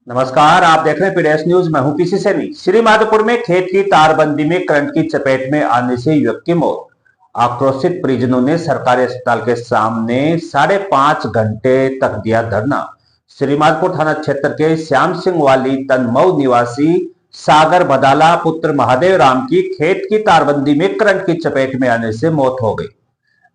नमस्कार, आप देख रहे हैं पीडीएस न्यूज। मैं हूं पीसी सैनी। श्री माधोपुर में खेत की तारबंदी में करंट की चपेट में आने से युवक की मौत। आक्रोशित परिजनों ने सरकारी अस्पताल के सामने 5.5 घंटे तक दिया धरना। श्री माधोपुर थाना क्षेत्र के श्याम सिंह वाली तनमऊ निवासी सागर बदाला पुत्र महादेव राम की खेत की तारबंदी में करंट की चपेट में आने से मौत हो गई।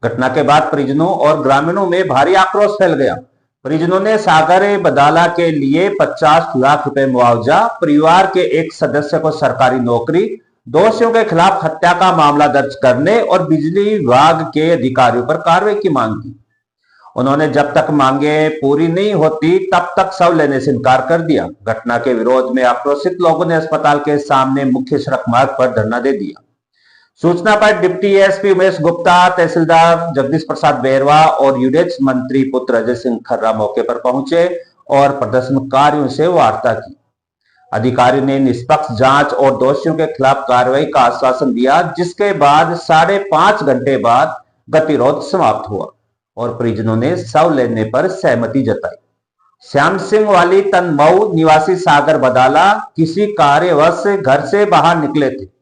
घटना के बाद परिजनों और ग्रामीणों में भारी आक्रोश फैल गया। परिजनों ने सागर बदाला के लिए 50 लाख रुपए मुआवजा, परिवार के एक सदस्य को सरकारी नौकरी, दोषियों के खिलाफ हत्या का मामला दर्ज करने और बिजली विभाग के अधिकारियों पर कार्रवाई की मांग की। उन्होंने जब तक मांगे पूरी नहीं होती तब तक शव लेने से इनकार कर दिया। घटना के विरोध में आक्रोशित लोगों ने अस्पताल के सामने मुख्य सड़क मार्ग पर धरना दे दिया। सूचना पर डिप्टी एसपी उमेश गुप्ता, तहसीलदार जगदीश प्रसाद बेरवा और यूडेक्स मंत्री पुत्र अजय सिंह खर्रा मौके पर पहुंचे और प्रदर्शनकारियों से वार्ता की। अधिकारी ने निष्पक्ष जांच और दोषियों के खिलाफ कार्रवाई का आश्वासन दिया, जिसके बाद 5.5 घंटे बाद गतिरोध समाप्त हुआ और परिजनों ने शव लेने पर सहमति जताई। श्याम सिंह वाली तनमऊ निवासी सागर बदाला किसी कार्यवश घर से बाहर निकले थे।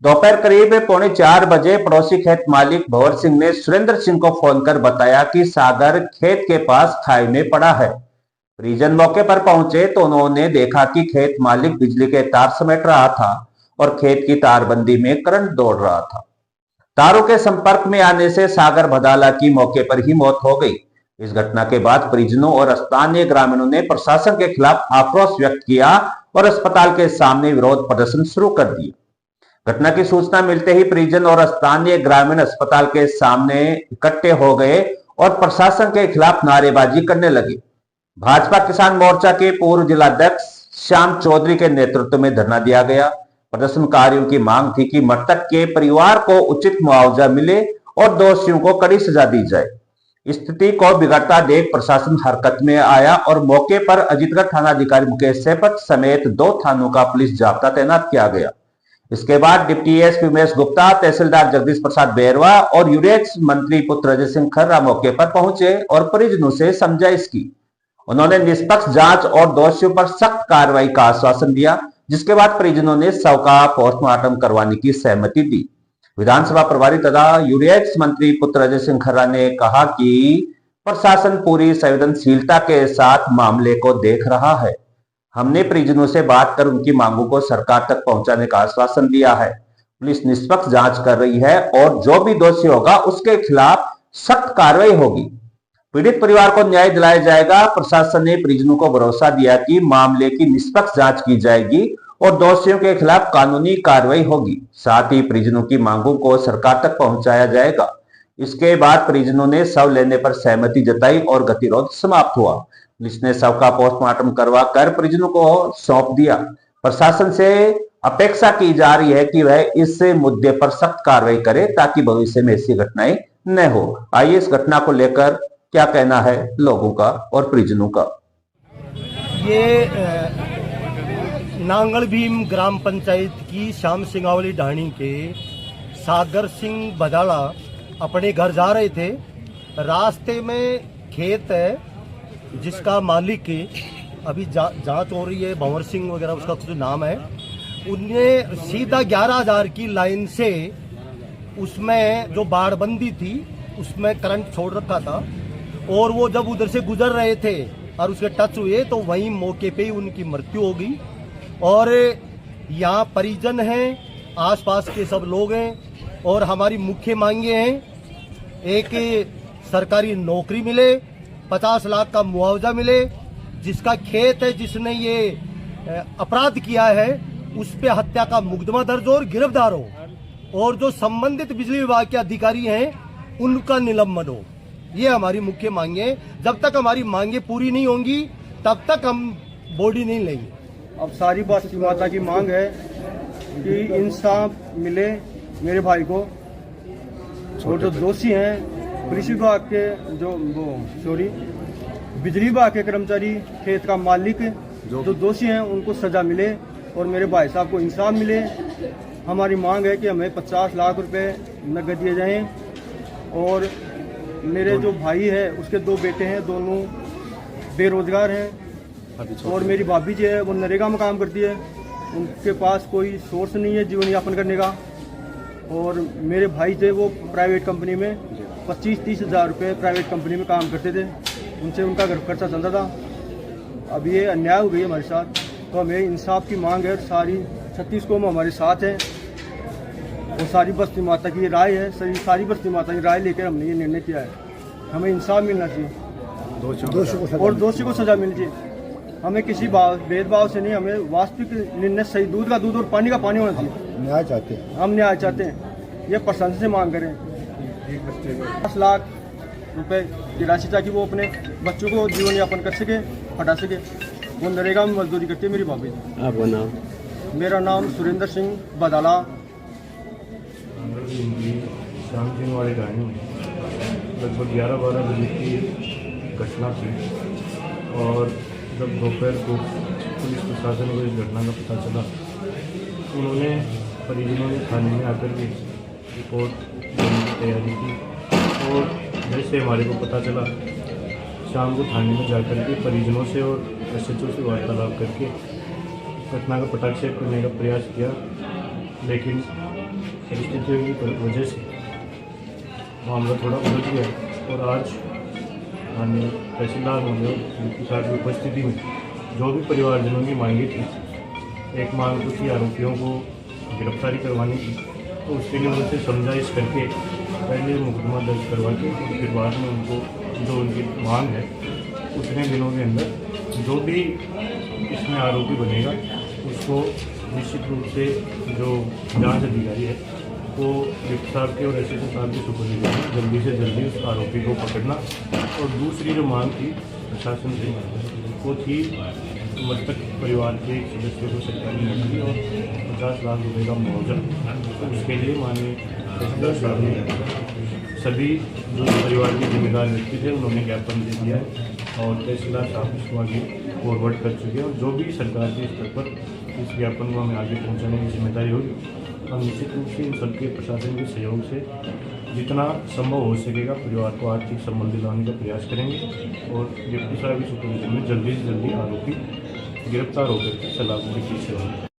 दोपहर करीब 3:45 बजे पड़ोसी खेत मालिक भंवर सिंह ने सुरेंद्र सिंह को फोन कर बताया कि सागर खेत के पास खाई में पड़ा है। परिजन मौके पर पहुंचे तो उन्होंने देखा कि खेत मालिक बिजली के तार समेट रहा था और खेत की तारबंदी में करंट दौड़ रहा था। तारों के संपर्क में आने से सागर भदाला की मौके पर ही मौत हो गई। इस घटना के बाद परिजनों और स्थानीय ग्रामीणों ने प्रशासन के खिलाफ आक्रोश व्यक्त किया और अस्पताल के सामने विरोध प्रदर्शन शुरू कर दिया। घटना की सूचना मिलते ही परिजन और स्थानीय ग्रामीण अस्पताल के सामने इकट्ठे हो गए और प्रशासन के खिलाफ नारेबाजी करने लगे। भाजपा किसान मोर्चा के पूर्व जिलाध्यक्ष श्याम चौधरी के नेतृत्व में धरना दिया गया। प्रदर्शनकारियों की मांग थी कि मृतक के परिवार को उचित मुआवजा मिले और दोषियों को कड़ी सजा दी जाए। स्थिति को बिगड़ता देख प्रशासन हरकत में आया और मौके पर अजीतगढ़ थानाधिकारी मुकेश सेपट समेत 2 थानों का पुलिस जाब्ता तैनात किया गया। इसके बाद डिप्टी एसपी उमेश गुप्ता, तहसीलदार जगदीश प्रसाद बेरवा और यूडेक्स मंत्री पुत्र अजय सिंह खर्रा मौके पर पहुंचे और परिजनों से समझाइश की। उन्होंने निष्पक्ष जांच और दोषियों पर सख्त कार्रवाई का आश्वासन दिया, जिसके बाद परिजनों ने शव का पोस्टमार्टम करवाने की सहमति दी। विधानसभा प्रभारी तथा यूडेक्स मंत्री पुत्र अजय सिंह खर्रा ने कहा कि प्रशासन पूरी संवेदनशीलता के साथ मामले को देख रहा है। हमने परिजनों से बात कर उनकी मांगों को सरकार तक पहुंचाने का आश्वासन दिया है। पुलिस निष्पक्ष जांच कर रही है और जो भी दोषी होगा उसके खिलाफ सख्त कार्रवाई होगी। पीड़ित परिवार को न्याय दिलाया जाएगा। प्रशासन ने परिजनों को भरोसा दिया कि मामले की निष्पक्ष जांच की जाएगी और दोषियों के खिलाफ कानूनी कार्रवाई होगी। साथ ही परिजनों की मांगों को सरकार तक पहुंचाया जाएगा। इसके बाद परिजनों ने शव लेने पर सहमति जताई और गतिरोध समाप्त हुआ। पुलिस ने शव का पोस्टमार्टम करवा कर परिजनों को सौंप दिया। प्रशासन से अपेक्षा की जा रही है कि वह इस मुद्दे पर सख्त कार्रवाई करे ताकि भविष्य में ऐसी घटनाएं न हो। आइए इस घटना को लेकर क्या कहना है लोगों का और परिजनों का। ये नांगल भीम ग्राम पंचायत की श्याम सिंगावली ढाणी के सागर सिंह बदाला अपने घर जा रहे थे। रास्ते में खेत है जिसका मालिक अभी जांच हो रही है, भंवर सिंह वगैरह उसका कुछ नाम है। उनने सीधा 11,000 की लाइन से उसमें जो बाड़बंदी थी उसमें करंट छोड़ रखा था और वो जब उधर से गुजर रहे थे और उसके टच हुए तो वहीं मौके पे ही उनकी मृत्यु हो गई। और यहाँ परिजन हैं, आसपास के सब लोग हैं और हमारी मुख्य मांगे हैं, एक सरकारी नौकरी मिले, 50 लाख का मुआवजा मिले, जिसका खेत है जिसने ये अपराध किया है उस पे हत्या का मुकदमा दर्ज हो और गिरफ्तार हो, और जो संबंधित बिजली विभाग के अधिकारी हैं उनका निलंबन हो। ये हमारी मुख्य मांगे। जब तक हमारी मांगे पूरी नहीं होंगी तब तक हम बॉडी नहीं लेंगे। अब सारी बस्ती माता की मांग है कि इंसाफ मिले मेरे भाई को, और जो दोषी हैं कृषि विभाग के बिजली विभाग के कर्मचारी, खेत का मालिक, जो दोषी हैं उनको सजा मिले और मेरे भाई साहब को इंसाफ मिले। हमारी मांग है कि हमें 50 लाख रुपए नकद दिए जाएं और मेरे जो भाई है उसके 2 बेटे हैं, दोनों बेरोजगार हैं और मेरी भाभी जी है वो नरेगा में काम करती है, उनके पास कोई सोर्स नहीं है जीवन यापन करने का। और मेरे भाई थे वो प्राइवेट कंपनी में 25-30 हज़ार रुपये प्राइवेट कंपनी में काम करते थे, उनसे उनका घर खर्चा चलता था। अब ये अन्याय हो गई हमारे साथ, तो हमें इंसाफ की मांग है। और सारी 36 कौम हमारे साथ है और सारी बस्ती माता की राय है, सारी बस्ती माता की राय लेकर हमने ये निर्णय किया है। हमें इंसाफ मिलना चाहिए और दोषी को सजा मिलनी चाहिए। हमें किसी भेदभाव से नहीं, हमें वास्तविक निर्णय सही, दूध का दूध और पानी का पानी होना चाहिए। न्याय चाहते हैं, हम न्याय चाहते हैं, ये प्रशासन से मांग करें। 10 लाख रुपए की राशि ताकि वो अपने बच्चों को जीवन यापन कर सके, पढ़ा सके। वो नरेगा में मजदूरी करती है मेरी भाभी। आपका नाम? मेरा नाम सुरेंद्र सिंह बदाला। श्याम सिंह वाली कहानी में लगभग 11-12 बजे की घटना थी और जब दोपहर को पुलिस प्रशासन को इस घटना का पता चला, उन्होंने परिजनों ने थाने में आकर के रिपोर्ट देने की तैयारी की। और जैसे हमारे को पता चला, शाम को थाने में जाकर के परिजनों से और SHO से वार्तालाप करके घटना का पटाक्षेप करने का प्रयास किया, लेकिन परिस्थितियों की वजह से मामला थोड़ा उलझ गया। और आज माननीय तहसीलदार महोदय की साथ उपस्थिति में जो भी परिवारजनों की मांगी थी, एक मांग तो थी आरोपियों को गिरफ्तारी करवाने की, तो उसके लिए उनसे समझाइश करके पहले मुकदमा दर्ज करवा के और फिर बाद में उनको जो उनकी मांग है उतने दिनों के अंदर जो भी इसमें आरोपी बनेगा उसको निश्चित रूप से जो जांच अधिकारी है वो डिप्टी साहब के और SHO साहब के सुपरविजन में जल्दी से जल्दी उस आरोपी को पकड़ना। और दूसरी जो मांग थी प्रशासन से वो थी मृतक परिवार के एक सदस्य को सरकारी नौकरी और 50 लाख रुपये का मुआवजा। तो उसके लिए माननीय तहसीलदार साहब ने सभी जो परिवार के जिम्मेदार व्यक्ति थे उन्होंने ज्ञापन दे दिया है और तहसीलदार साहब इसको आगे फॉरवर्ड कर चुके हैं। और जो भी सरकार के स्तर पर इस ज्ञापन को हमें आगे पहुंचाने की जिम्मेदारी होगी, हम निश्चित रूप से इन सबके प्रशासन के सहयोग से जितना संभव हो सकेगा परिवार को आर्थिक संबल दिलाने का प्रयास करेंगे और डिप्टी साहब की सुपरविजन में जल्दी से जल्दी आरोपी गिरफ्तार होकर सलाखों के पीछे होंगे।